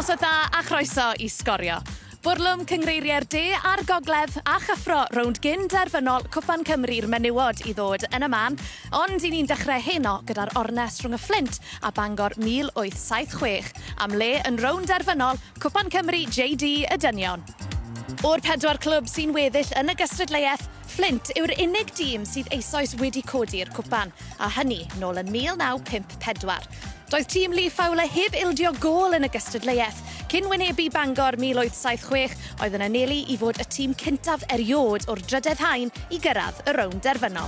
Noswaith dda a chroeso i Sgorio. Bwrlwm cyngreiriau'r de a'r gogledd a chyffro rownd gyn derfynol Cwpan Cymru'r menywod i ddod yn y man, ond i ni'n dechrau heno gyda'r ornes rhwng y Flint a Bangor 1876 am le yn rownd derfynol Cwpan Cymru JD y Dynion. O'r 4 clwb sy'n weddill yn y gystadleuaeth, Flint yw'r unig dîm sydd eisoes wedi codi'r cwpan, a hynny nôl yn 1954. Doedd tîm Lee Fowler heb ildio gôl yn y gystadleuaeth. Cyn wynebu Bangor 1876, oedd yn anelu i fod y tîm cyntaf eriod o'r drydedd haen i gyrraedd y rownd derfynol.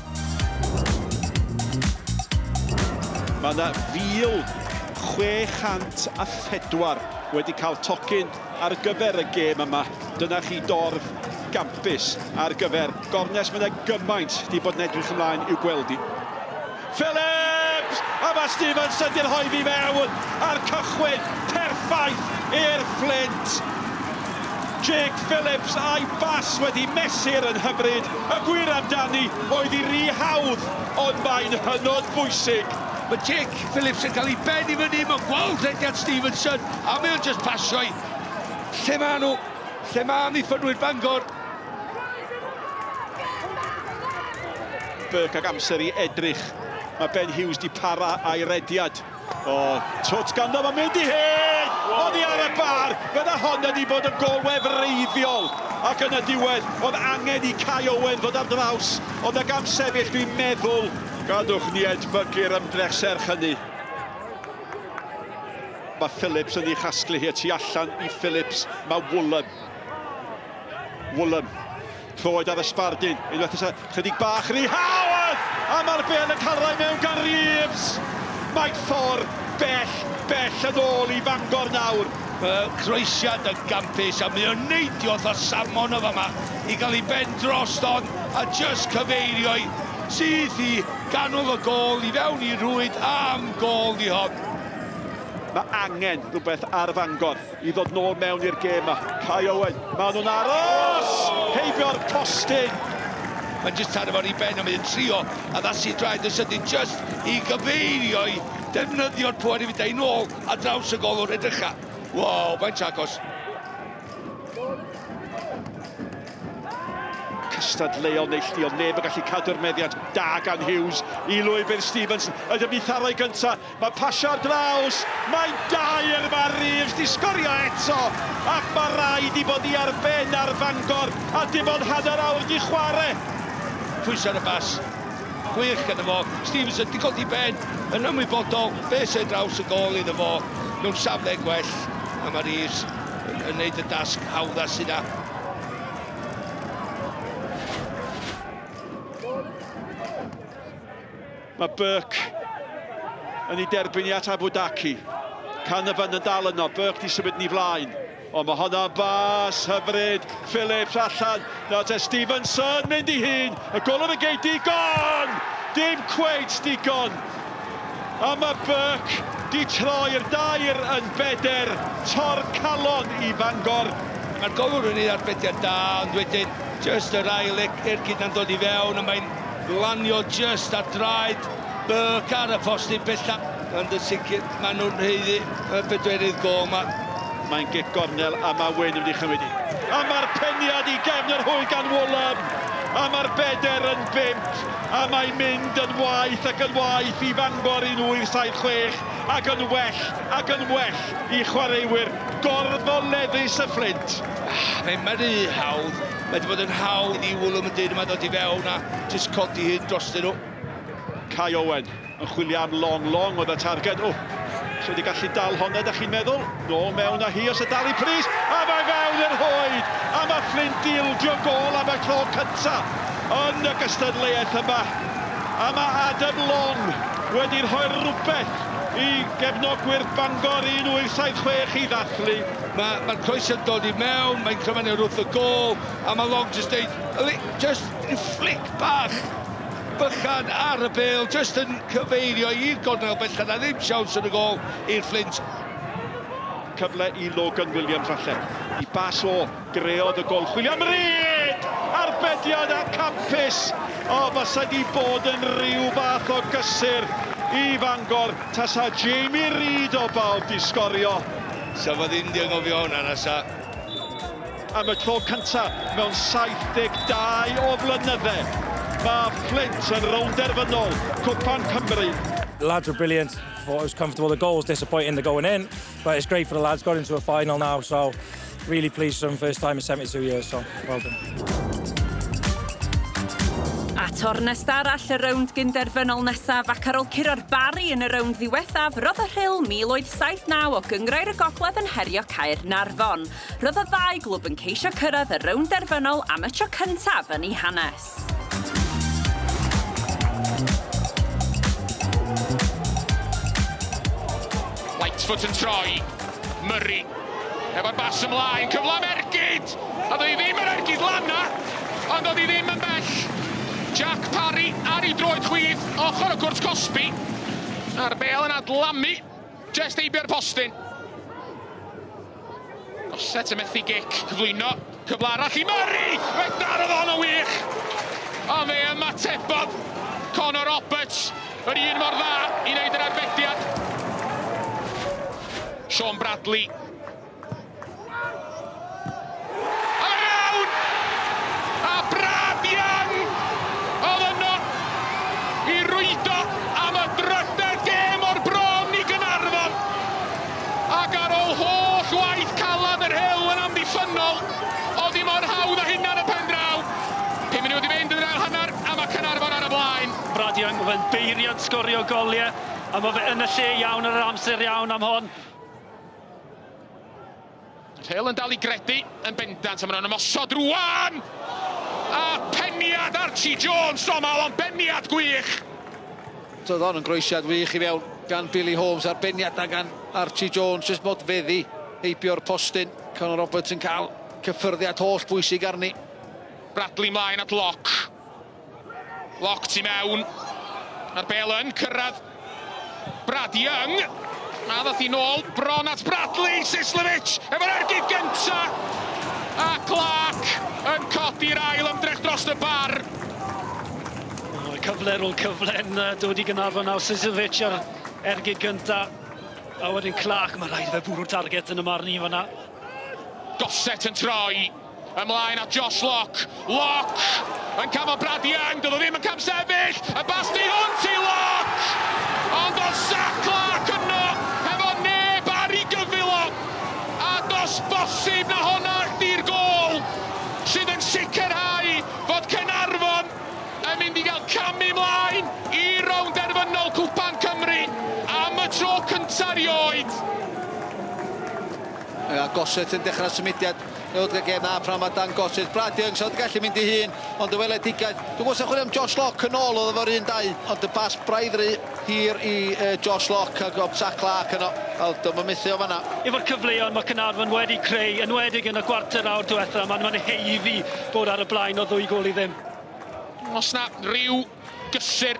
Mae yna 1,604 wedi cael tocyn ar gyfer y gêm yma. Dyna chi dorf gampus ar gyfer gornes. Mae yna gymaint wedi bod yn edrych ymlaen i'w gweld i. Phillips! A mae Stevenson di'n rhoi fi mewn ar cychwyn perffaith i'r Flint. Jake Phillips a'i bas wedi mesur yn hyfryd. Y gwir amdani oedd i ry hawdd, ond mae'n hynod bwysig. Mae Jake Phillips yn cael ei benni fyny, mae'n gweld ediad Stevenson, a mae'n just pasio i. Lle maen nhw? Lle maen nhw ffynwyr Bangor? Burke ag amser i edrych. Mae Ben Hughes di para a'i rediad. O, twt ganddo, mae'n mynd i hyn! Oedd hi ar y bar! Fydda honna di bod yn golwedd reiddiol. Ac yn y diwedd, oedd angen i Kai Owen fod ar draws. Ond ag amsefyll, dwi'n meddwl, gadwch ni edmygu'r ymdrech serch hynny. Mae Phillips yn ei chasglu hi, tu allan i Phillips. Mae Woolham. Troed ar y sbardyn. Unwaith ys chydig bach rhy hawdd! A mae'r bel yn carlau mewn gan Reeves. Mae Thor bell yn ôl i Fangor nawr. Croesiad y gampus, a mae o'n neidio o'r salmon o fama i gael ei ben droston a just cyfeirio i sydd i ganol y gol i fewn i rwyd am gol i hon. Mae angen rhywbeth ar Fangor i ddod nôl mewn i'r gêm yma. Kai Owen, maen nhw'n aros! Heibio'r postyn! Mae'n just tan efo'r i ben a mae'n trio, a ddasu draed y sydyn just i gyfeirio i defnyddio'r pŵer i fynd ei nôl a draws y gol o'r edrycha. Wow, mae'n agos. Cystadleuol neilltuol, neb yn gallu cadw'r meddiant da gan Hughes i lwybr Stevenson. Y dymnitharau gyntaf, mae pasio ar draws, mae'n dair, mae Reeves di sgorio eto, ac mae rhaid i bod i ar ben ar Fangor, a dim ond hanner awr di chwarae. Pwys ar y bas, gwych gyda fo, Stevenson di codi ben, yn ymwybodol, beth sy'n draws y gol iddo fo, mewn safle gwell, a mae Reeves yn neud y dasg hawddas yna. Mae Burke yn ei derbyn i at Abudaki. Canavan yn dal yno, Burke di symud ni flaen. Ond mae hwnna'n bas hyfryd. Phillips allan. Nawr te Stevenson mynd i hun. Y gol yn y geit digon! Dim cweit digon. A mae Burke di troi'r dair yn beder. Tor calon i Fangor. Mae'r golwr yn ei arbediad da, ond wedyn just yr ail ergyd yn dod i fewn, a mae'n lanio just ar draed Burke ar y postyn bella. Ond yn sicr, maen nhw'n heiddi y bedwerydd gol yma. Mae'n gic gornel a mae Wyn yn mynd i chymryd i. A mae'r peniad i gefn yr hwy gan Woolham. A mae'r beder yn 5. A mae'n mynd yn waith ac yn waith i Fangor 1876. Ac yn well i chwaraewyr gorfoleddus y Flint. Mae'n meru hawdd. Mae wedi bod yn hawdd i Woolham yn dyn yma ddod i fewn a jyst codi hyn drostyn nhw. Kai Owen yn chwilio am long oedd y targed. O, so wedi gallu dal honna, ydych chi'n meddwl? Nôl mewn â hi os y dal i pris. A mae fewn yr hwyd. A mae Flint ildio gol am y tro cyntaf yn y gystadleuaeth yma. A mae Adam Long wedi rhoi rhywbeth i gefnogwyr Bangor 1876 i ddathlu. Mae'r croesiad dod i mewn, mae'n cryfanu wrth y gol, a mae Long just deud, just flic bach bychan ar y bêl, just yn cyfeirio i'r gornel bellach, a ddim siawns yn y gol i'r Flint. Cyfle i Logan Williams falle. I bas o greodd y gol. Chwilio am Reid! Arbediad a campus. O, fysa di bod yn rhyw fath o gysur i Fangor. Tasa Jamie Reid o bawb di sgorio. So fod ddim di anghofio hwnna nesa. Am y tro cyntaf mewn 72 o flynyddau. Mae Flint yn rownderfynol Cwpan Cymru. The lads were brilliant. Thought it was comfortable. The goal was disappointing they're going in, but it's great for the lads. Got into a final now, so really pleased for them. First time in 72 years, so well done. A tornest arall y rownd gynderfynol nesaf ac ar ôl curo'r bari yn y rownd ddiwethaf, roedd y rhyl 1879 o Gyngrair y Gogledd yn herio Caernarfon. Roedd y ddau glwb yn ceisio cyrraedd y rownd derfynol am y tro cyntaf yn ei hanes. Lightfoot yn troi, Murray, efo'r bas ymlaen, cyfle am ergyd! A dwi ddim yn ergyd lan na, ond oedd hi ddim yn bell. Jack Parry ar ei droed chwith, ochr y gwrs Cosby. A'r bel yn adlamu, just eibio'r postyn. Goset y methu gic, cyflwyno, cyfle arall i Murray! Fedar oedd hon o wych! Ond fe ymatebodd Conor Roberts, yr un mor dda i wneud yr arbediad. Sean Bradley. A mewn! A Brad Young! Oedd yno i rwydo am y drydedd gêm o'r bron i Gaernarfon. Ac ar ôl holl waith calad yr hyl yn amddiffynol, oedd hi mor hawdd a hynna yn y pen draw. 5 munud i fynd yn ail hanner, a mae Caernarfon ar y blaen. Brad Young, fe'n beiriad sgorio goliau, a mae fe yn y lle iawn ar yr amser iawn am hon. Hyl yn dal i gredu yn bendant, a maen nhw'n ymosod rwan! A peniad Archie Jones, Domal, ond peniad gwych! Oedd hon yn groesiad wych i fewn gan Billy Holmes a'r beniad na gan Archie Jones, jyst mod feddi heibio'r postyn. Conor Roberts yn cael cyffyrddiad holl bwysig arni. Bradley mlaen at Lock. Lock tu mewn. A'r bel yn cyrraedd Brad Young. A ddath i nôl, bron at Bradley, Sislevic, efo'r ergyd gynta. A Clark yn codi'r ail ymdrech dros y bar. Cyfle ar ôl cyfle'n dod i Gaernarfon nawr, Sislevic ar ergyd gynta. A wedyn Clark, mae rhaid fe bwrw'r target yn y marn i fan'na. Goset yn troi, ymlaen at Josh Lock. Lock yn cafod Brad Young, doedd o ddim yn cam sefyll. Y basti hwnt i Lock! Ond oedd Zach Clark yno, efo neb ar ei gyfilo. A dos bosib na honna di'r gol, sydd yn sicrhau fod Caernarfon yn mynd i gael camu mlaen i rownd derfynol Cwpan Cymru am y tro cyntaf erioed. A Goset yn dechrau symudiad o'r gêm na pram a dan Goset. Brad Young sydd wedi gallu mynd i hun, ond y weledigaeth. Dwi'n gwybod sy'n chwilio am Josh Lock yn ôl oedd efo'r 1-2, ond y bas braidd hir i Josh Lock ac o Zach Clark yno. Dyma methu o fan'na. Efo'r cyfleoedd mae Caernarfon wedi creu, enwedig yn y gwarter awr diwetha, mae'n heiddi bod ar y blaen o 2 gol i ddim. Os na ryw gysur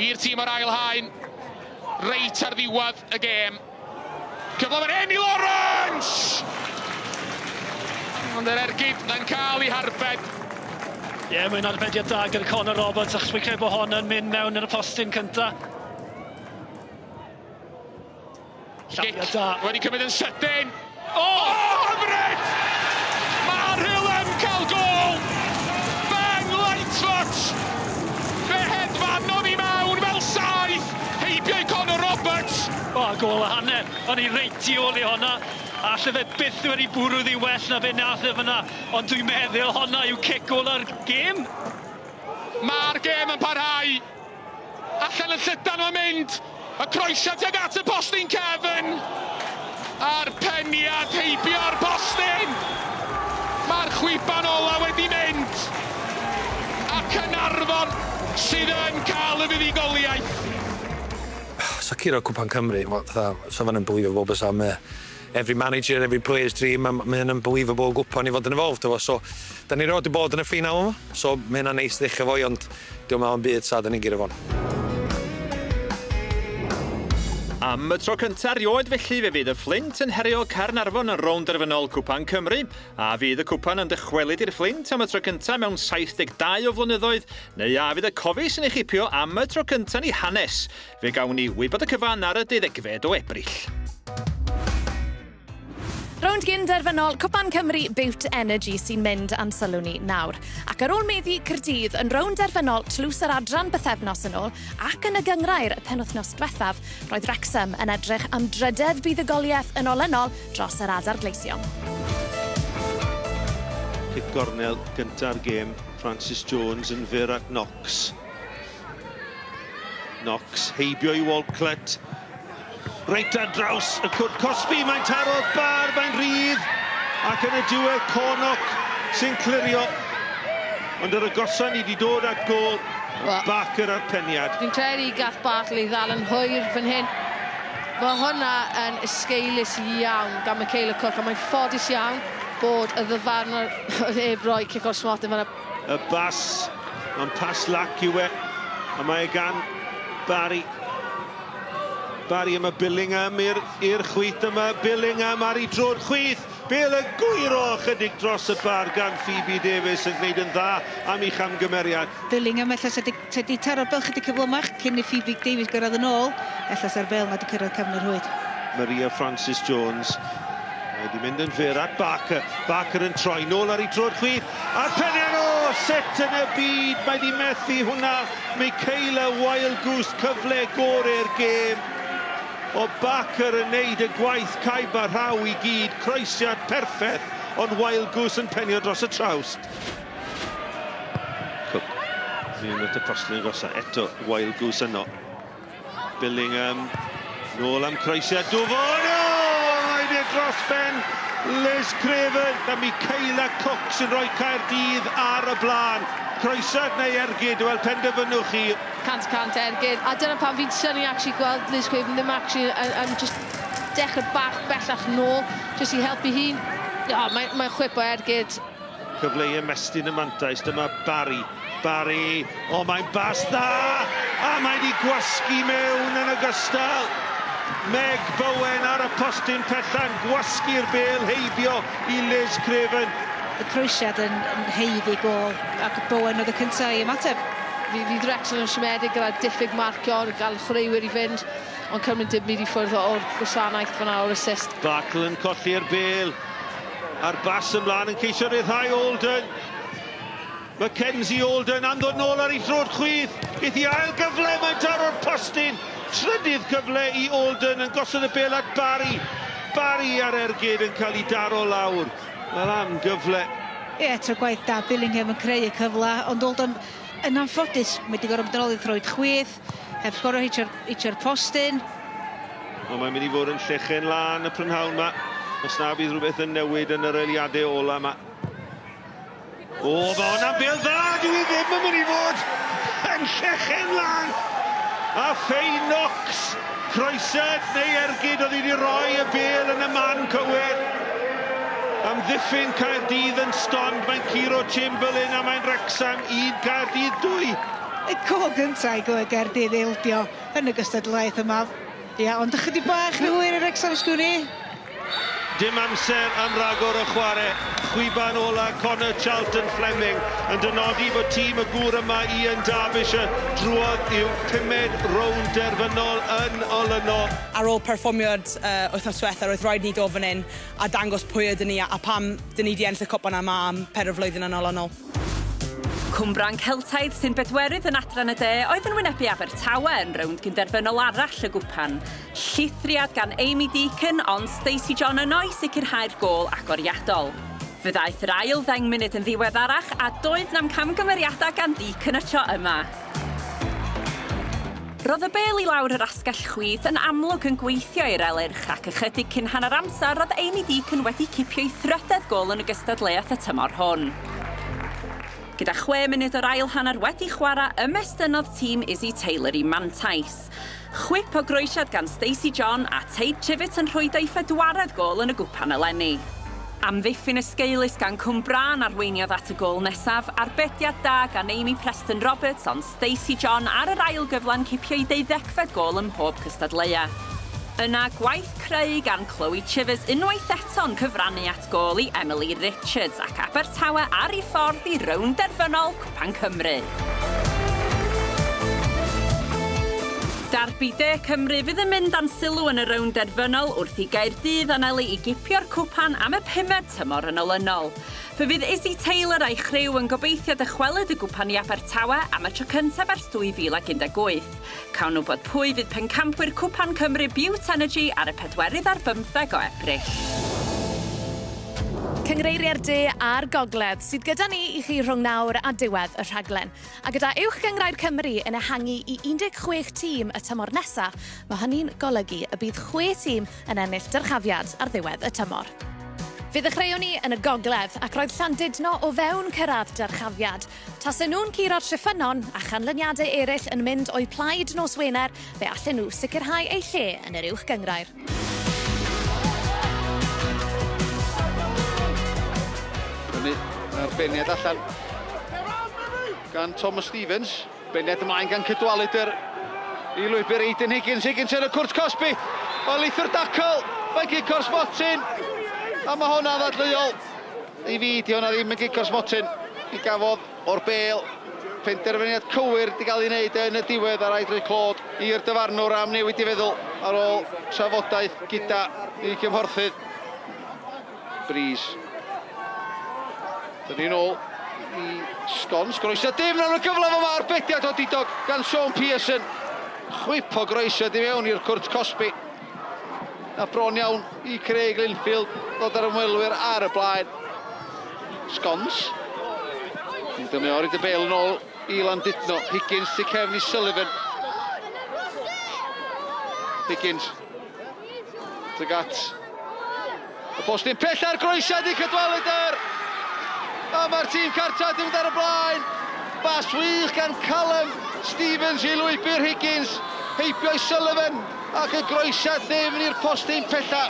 i'r tîm o'r ail haen, reit ar ddiwedd y gêm. Cyfle fan hyn i Lawrence! Ond yr ergyd yn cael ei harbed. Ie, mae'n arbediad da gyda Conor Roberts, achos dwi'n credu bod hon yn mynd mewn yn y postyn cynta. Gic Llafiad da. wedi cymryd yn sydyn. O, hyfryd! Mae'r Hyl yn cael gol! Ben Lightfoot! Fe hedfanodd i mewn fel saith, heibio i Conor Roberts. O, gol a hanner. O'n i reit tu ôl i honna. A lle fe byth wedi bwrw ddi well na fe nath e fyna. Ond dwi'n meddwl honna yw cic ola'r gêm. Mae'r gêm yn parhau. Allan yn llydan o'n mynd. Y croesiad tuag at y postyn Kevin. A'r peniad heibio'r postyn. Mae'r chwiban ola wedi mynd. A Caernarfon sydd yn cael y fuddugoliaeth. So curo Cwpan Cymru, so fan unbelievable bys am every manager, every player's dream, mae'n unbelievable gwpan i fod yn involved efo. So, da ni rod i bod yn y ffinal yma, so mae'n neis ddechrau fo, ond diolch mewn byd sa da ni'n gyda fo'n. Am y tro cyntaf erioed felly fe fydd y Flint yn herio Caernarfon yn rownd derfynol Cwpan Cymru, a fydd y cwpan yn dychwelyd i'r Flint am y tro cyntaf mewn 72 o flynyddoedd, neu a fydd y cofis yn uchipio am y tro cyntaf ni hanes. Fe gawn ni wybod y cyfan ar y 12fed o Ebrill. Rownd gyn-derfynol, Cwpan Cymru Beaut Energy sy'n mynd am sylw ni nawr. Ac ar ôl meddu Caerdydd yn rownd derfynol tlws yr adran bythefnos yn ôl, ac yn y gyngrair y penwythnos diwethaf, roedd Wrexham yn edrych am drydedd buddugoliaeth yn olynol dros yr adar gleision. Kick gornel gynta'r gêm, Francis Jones yn fyr at Knox. Knox heibio i Walcott. Reit ar draws y cwrt Cosby, mae'n taro'r bar, mae'n rhydd. Ac yn y diwedd Cornock sy'n clirio. Ond yr agosa ni wedi dod at gol. Barker ar peniad. Dwi'n credu gath Barkley ddal yn hwyr fan hyn. Mae hwnna yn ysgeilus iawn gan Michaela Cook, a mae'n ffodus iawn bod y ddyfarnwr heb roi cic o'r smot yn fanna. Y bas, mae'n pas lac i we. A mae gan Barry. Barry yma Billingham i'r chwith yma. Billingham ar ei dro'r chwith. Bale yn gwiro chydig dros y bar gan Phoebe Davies yn gwneud yn dda am ei chamgymeriad. Billingham ella wedi taro'r bel chydig cyflymach cyn i Phoebe Davies gyrraedd yn ôl. Ella sa'r bel na wedi cyrraedd cefn yr hwyd. Maria Francis Jones. Mae wedi mynd yn fyr at Barker. Barker yn troi nôl ar ei dro'r chwith. A'r peniad o set yn y byd. Mae wedi methu hwnna. Michaela Wild Goose cyfle gorau'r gêm. O Barker yn neud y gwaith caib a rhaw i gyd. Croesiad perffaith, ond Wild Goose yn penio dros y trawst. Cook. Ni'n at y postyn gosa. Eto Wild Goose yno. Billingham. Nôl am croesiad Dwfon. Mae wedi dros ben. Liz Craven a Michaela Cook sy'n rhoi Caerdydd ar y blaen. Croesiad neu ergyd, wel penderfynwch chi. 100% ergyd. A dyna pan fi'n synnu gweld Liz Craven ddim yn just dechrau bach bellach nôl, just i helpu hi'n. Mae'n chwip o ergyd. Cyfle i ymestyn y mantais, dyma Barry. Barry, mae'n bas dda! A mae wedi gwasgu mewn yn ogystal. Meg Bowen ar y postyn pellan, gwasgu'r bel heibio i Liz Craven. Y croesiad yn heiddi gol, ac Bowen oedd y cyntaf i ymateb. Fydd Wrexham yn siomedig gyda diffyg marcio, gael chwaraewyr i fynd, ond cymryd dim byd i ffwrdd o'r gwasanaeth fyna o'r assist. Bartle yn colli'r bel, a'r bas ymlaen yn ceisio ryddhau Alden. Mackenzie Alden am ddod nôl ar ei throd chwith. Geith i ail gyfle, mae'n taro'r postyn. Trydydd cyfle i Alden yn gosod y bel at Barry. Barry ar ergyd yn cael ei daro lawr. Wel am gyfle. Tro gwaith da, Billingham yn creu y cyfle, ond Alden yn anffodus, mae wedi gorfod yn ôl i thrwyd chwith, heb sgorio hitio'r postyn. Mae'n mynd i fod yn llechen lan y prynhawn yma. Os na bydd rhywbeth yn newid yn yr eiliadau ola yma. Mae hwnna'n bel dda, dwi ddim yn mynd i fod yn llechen lan. A Faye Knox, croesiad neu ergyd oedd wedi rhoi y bel yn y man cywir. Am ddiffyn Caerdydd yn stond, mae'n Ciro Chamberlain a mae'n Wrexham 1, Caerdydd 2. Y gol gyntaf i gweld Caerdydd eildio yn y gystadlaeth yma. Ond ychydig bach yn hwyr y Wrexham sgwni. Dim amser am ragor y chwarae. Chwiban ola Connor Charlton Fleming yn dynodi bod tîm y gŵr yma Ian Derbyshire drwodd i'w 5 rownd derfynol yn olynol. Ar ôl perfformiad wythnos diwethaf, roedd rhaid ni dod fan hyn a dangos pwy ydyn ni a pam dyn ni di ennill y cwpan yma am 4 flwyddyn yn olynol. Cwmbran Celtaidd sy'n bedwerydd yn adran y de oedd yn wynebu Abertawe yn rownd gynderfynol arall y gwpan. Llithriad gan Amy Deacon, ond Stacey John yno i sicrhau'r gol agoriadol. Fe ddaeth yr ail 10 munud yn ddiweddarach a doedd nam camgymeriadau gan Deacon y tro yma. Roedd y bel i lawr yr asgell chwith yn amlwg yn gweithio i'r elyrch ac ychydig cyn hanner amser roedd Amy Deacon wedi cipio i thrydedd gol yn y gystadleuaeth y tymor hwn. Gyda 6 munud o'r ail hanner wedi chwarae, ymestynnodd tîm Izzy Taylor i mantais. Chwip o groesiad gan Stacey John a Tate Chivett yn rhwydo i phedwaredd gol yn y gwpan eleni. Amddiffyn ysgeilus gan Cwmbran arweiniodd at y gol nesaf, arbediad da gan Amy Preston Roberts, ond Stacey John ar yr ail gyfla'n cipio i 12 gol ym mhob cystadleuaeth. Yna gwaith creu gan Chloe Chivers unwaith eto'n cyfrannu at gol i Emily Richards ac Abertawe ar ei ffordd i rownd derfynol Cwpan Cymru. Darbi De Cymru fydd yn mynd dan sylw yn y rownd derfynol wrth i Gaerdydd anelu i gipio'r cwpan am y 5ed tymor yn olynol. Fe fydd Izzy Taylor a'i chriw yn gobeithio dychwelyd y gwpan i Abertawe am y tro cyntaf ers 2018. Cawn nhw bod pwy fydd pencampwyr cwpan Cymru Beauty Energy ar y 4 ar 15 o Ebrill. Cynghreiriau'r de a'r gogledd sydd gyda ni i chi rhwng nawr a diwedd y rhaglen. A gyda uwch gyngrair Cymru yn ehangu i 16 tîm y tymor nesaf, mae hynny'n golygu y bydd 6 tîm yn ennill dyrchafiad ar ddiwedd y tymor. Fe ddechreuwn ni yn y gogledd ac roedd Llandudno o fewn cyrraedd dyrchafiad. Tasen nhw'n curo'r Treffynon a chanlyniadau eraill yn mynd o'i plaid nos Wener, fe allan nhw sicrhau eu lle yn yr uwch gyngrair. Arbeniad allan gan Thomas Stevens. Beniad ymlaen gan Cydwaledr i lwybr Aidan Higgins. Higgins yn y cwrt Cosby. O Lithr Dacl. Mae'n gicor Smotin. A mae hwnna ddadleuol. I fi, di hwnna ddim yn gicor Smotin. I gafodd o'r bêl. Penderfyniad cywir di gael ei wneud yn y diwedd ar Aidrwy Clod i'r dyfarnwr am newid i feddwl ar ôl trafodaeth gyda i cymhorthydd. Breeze. Dyn ni'n ôl i Sgons, groeso dim na'n y gyfle fo ma'r bediad o didog gan Sean Pearson. Chwip o groeso di mewn i'r cwrt Cosby. A bron iawn i Craig Linfield, ddod ar ymwelwyr ar y blaen. Sgons. Yn dymeor i dy bel yn ôl i Llandudno. Higgins tu cefn i Sullivan. Higgins. Tuag at y postyn pell ar groeso di Cydwaledr. A mae'r tîm cartra di mynd ar y blaen. Bas wych gan Callum Stevens i lwybr Higgins. Heibio i Sullivan ac y groesiad ddim i'r postyn pella.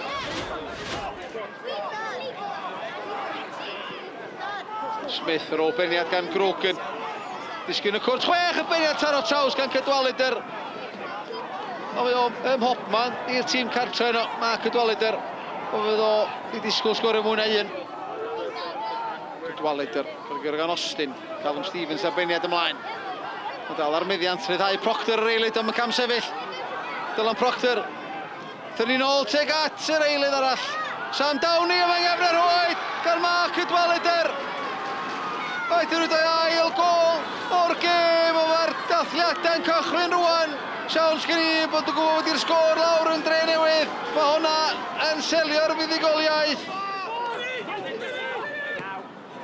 Smith ar ôl beniad gan Grogan. Disgyn y cwrt 6 y beniad taro traws gan Cydwaledr. O fe o Hopman i'r tîm cartra yno. Mae Cydwaledr. O fe o i disgwyl sgorio mwy na 1. Cydwaledr, Cyrgyr gan Austin, Callum Stevens a beniad ymlaen. Mae dal ar meddiant, rhyddhau Proctor yr eilydd am y cam sefyll. Dylan Proctor. Dyn ni'n ôl teg at yr eilydd arall. Sam Downey yma gefn yr oed, gan Mark Cydwaledr. Oed yn rwydau ail gol o'r gêm, o mae'r dathliadau'n cychwyn rwan. Siawn sgynnu bod yn gwybod i'r sgôr lawr yn Dre Newydd. Mae hwnna yn selio'r fuddigoliaeth.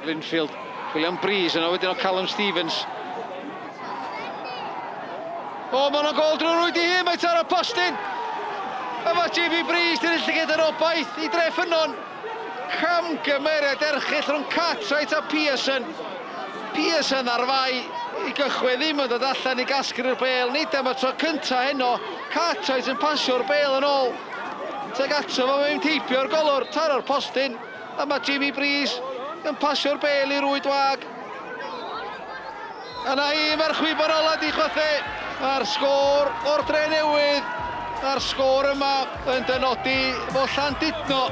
Linfield, William Breeze yna wedyn o Callum Stevens. O, mae hwnna'n gol drwy'r rwyd i hun, mae taro postyn. A mae JB Breeze dyn llyged yr obaith i Treffynon. Camgymeriad erchyll rhwng Cartwright a Pearson. Pearson ar fai i gychwyn ddim yn dod allan i gasglu'r bêl. Nid am y tro cynta heno. Cartwright yn pasio'r bêl yn ôl. Teg ato fo mewn teipio'r golwr, taro'r postyn. A mae JB Breeze yn pasio'r bêl i Rwyd Wag. Yna hi, mae'r chwibor ola di chwethe. Mae'r sgôr o'r Dre Newydd. Mae'r sgôr yma yn dynodi fo Llandudno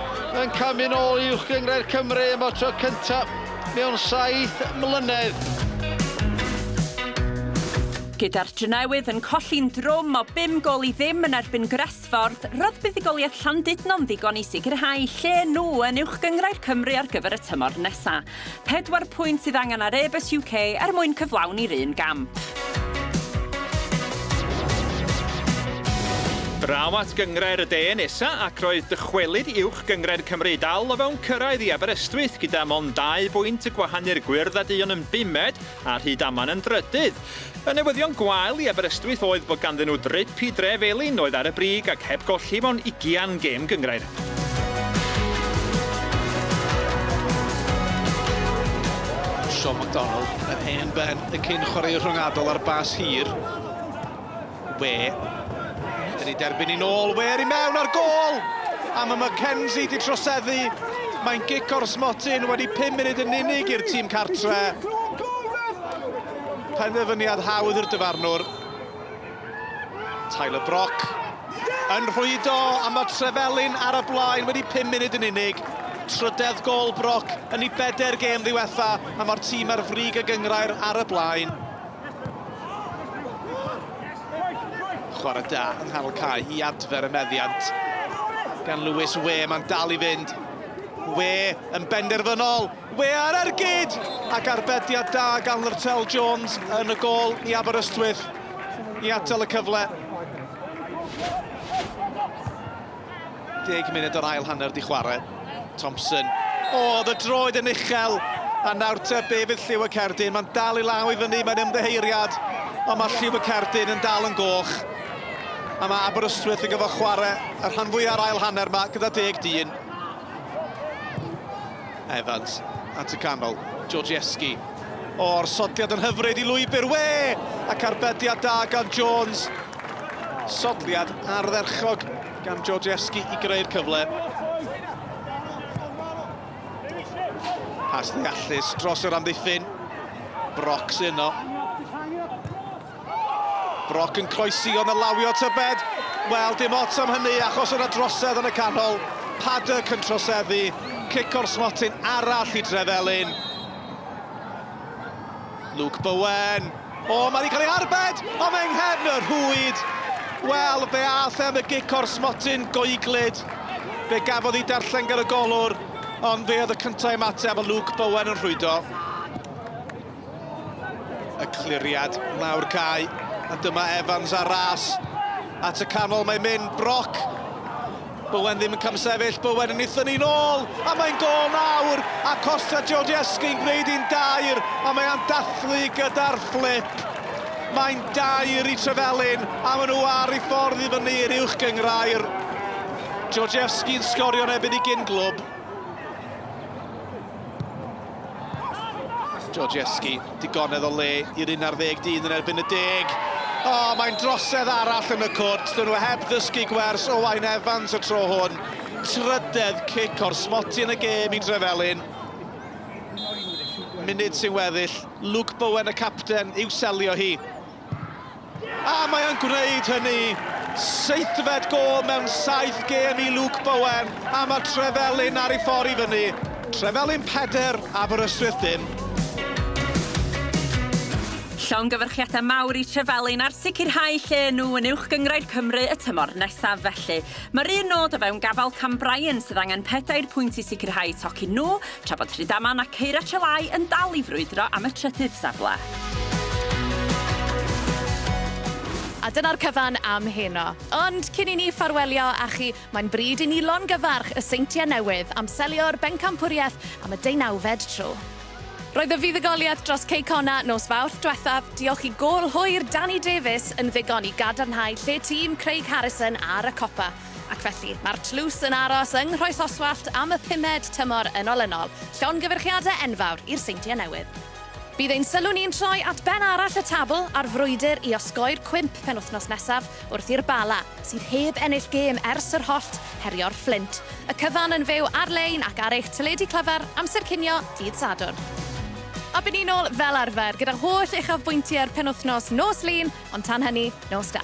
yn camu nôl i uwch gyngrair Cymru am y tro cyntaf mewn 7 mlynedd. Gyda'r Drenewydd yn colli'n drwm o 5 gol i ddim yn erbyn Gresford, roedd buddigoliaeth Llandudno'n ddigon i sicrhau lle nhw yn uwch gyngrair Cymru ar gyfer y tymor nesaf. 4 pwynt sydd angen ar Ebus UK er mwyn cyflawni'r un gamp. Draw at gyngrair y de nesa ac roedd dychwelyd uwch gyngrair Cymru dal o fewn cyrraedd i Aberystwyth gyda mond 2 bwynt y gwahannu'r gwyrdd a duon yn 5 a Rhydaman yn 3. Y newyddion gwael i Aberystwyth oedd bod ganddyn nhw drip i Dre Felin oedd ar y brig ac heb golli mewn 20 gêm gyngrair. Sean MacDonald, y hen ben, y cyn chwarae rhwngadol ar bas hir. Yn ei derbyn i nôl, i mewn ar gol! A mae Mackenzie di troseddu. Mae'n gic o'r Smotin wedi 5 munud yn unig i'r tîm cartre. Penderfyniad hawdd i'r dyfarnwr. Tyler Brock yn rhwydo a mae Trefelin ar y blaen wedi 5 munud yn unig. Trydydd gol Brock yn ei 4 gêm ddiwetha a mae'r tîm ar frig y gyngrair ar y blaen. Chwarae da yng nghanol cae i adfer y meddiant. Gan Lewis We, mae'n dal i fynd. We yn benderfynol. We ar ergyd! Ac arbediad da gan Lyrtel Jones yn y gol i Aberystwyth i atal y cyfle. 10 munud o'r ail hanner di chwarae. Thompson. Oedd y droed yn uchel. A nawr te be fydd Lliw y Cerdyn. Mae'n dal i law i fyny, mae'n ymddeheiriad. Ond mae Lliw y Cerdyn yn dal yn goch. A mae Aberystwyth yn gyfo chwarae yr rhan fwy ar ail hanner yma gyda 10 dyn. Evans at y canol. Georgieski. O'r sodliad yn hyfryd i lwybr. We! Ac arbediad da gan Jones. Sodliad ardderchog gan Georgieski i greu'r cyfle. Pas ddeallus dros yr amddiffyn. Broc sy'n o. Broc yn croesi o'n lawio tybed. Wel, dim ots am hynny achos yna drosedd yn y canol. Paddock yn troseddu. Cic o'r smotyn arall i Trefelyn. Luke Bowen. O, mae'n cael ei arbed. O, mae'n nghefn y rhwyd. Wel, fe ath am y gic o'r smotyn goeglyd. Fe gafodd ei darllen gyda golwr. Ond fe oedd y cyntaf ymateb a Luke Bowen yn rhwydo. Y cliriad lawr cae. A dyma Evans ar ras. At y canol mae'n mynd. Broc. Bowen ddim yn cymsefyll. Bowen yn eithon ni'n ôl. A mae'n gol nawr. A Costa Georgieski'n gwneud un dair. A mae'n dathlu gyda'r flip. Mae'n dair i Trefelyn. A maen nhw ar ei ffordd i fyny i'r uwch gyngrair. Georgieski'n sgorio nebyn i gyn-glwb. Georgieski, digonedd o le i'r 11 dyn yn erbyn y 10. O, mae'n drosedd arall yn y cwrt. Dyn nhw heb ddysgu gwers o Wain Evans y tro hwn. Trydedd cic o'r smoti yn y gêm i Trefelyn. Munud sy'n weddill. Luke Bowen y capten i'w selio hi. A mae'n gwneud hynny. 7fed gol mewn 7 gêm i Luke Bowen. A mae Trefelyn ar ei ffordd i fyny. Trefelyn 4, Aberystwyth 1. Llongyfarchiadau mawr i Trefelyn ar sicrhau lle nhw yn uwch gyngrair Cymru y tymor nesaf felly. Mae'r un nod o fewn gafal Cam Bryan sydd angen 4 pwynt i sicrhau tocyn nhw, tra bod Rhydaman a Ceira Chelai yn dal i frwydro am y trydydd safle. A dyna'r cyfan am heno. Ond cyn i ni ffarwelio â chi, mae'n bryd i ni longyfarch y seintiau newydd am selio'r bencampwriaeth am y 19fed tro. Roedd y fuddugoliaeth dros Ceicona nos Fawrth diwethaf. Diolch i gôl hwyr Danny Davies yn ddigon i gadarnhau lle tîm Craig Harrison ar y copa. Ac felly, mae'r tlws yn aros yng Nghrwys Oswallt am y 5ed tymor yn olynol. Llongyfarchiadau enfawr i'r seintiau newydd. Bydd ein sylw ni'n troi at ben arall y tabl a'r frwydr i osgoi'r cwimp penwythnos nesaf wrth i'r Bala, sydd heb ennill gêm ers yr Hollt herio'r Flint. Y cyfan yn fyw ar-lein ac ar eich teledu clyfar amser cinio dydd Sadwrn. A bydd ni nôl fel arfer gyda holl uchafbwyntiau'r penwythnos nos lun, ond tan hynny, nos da.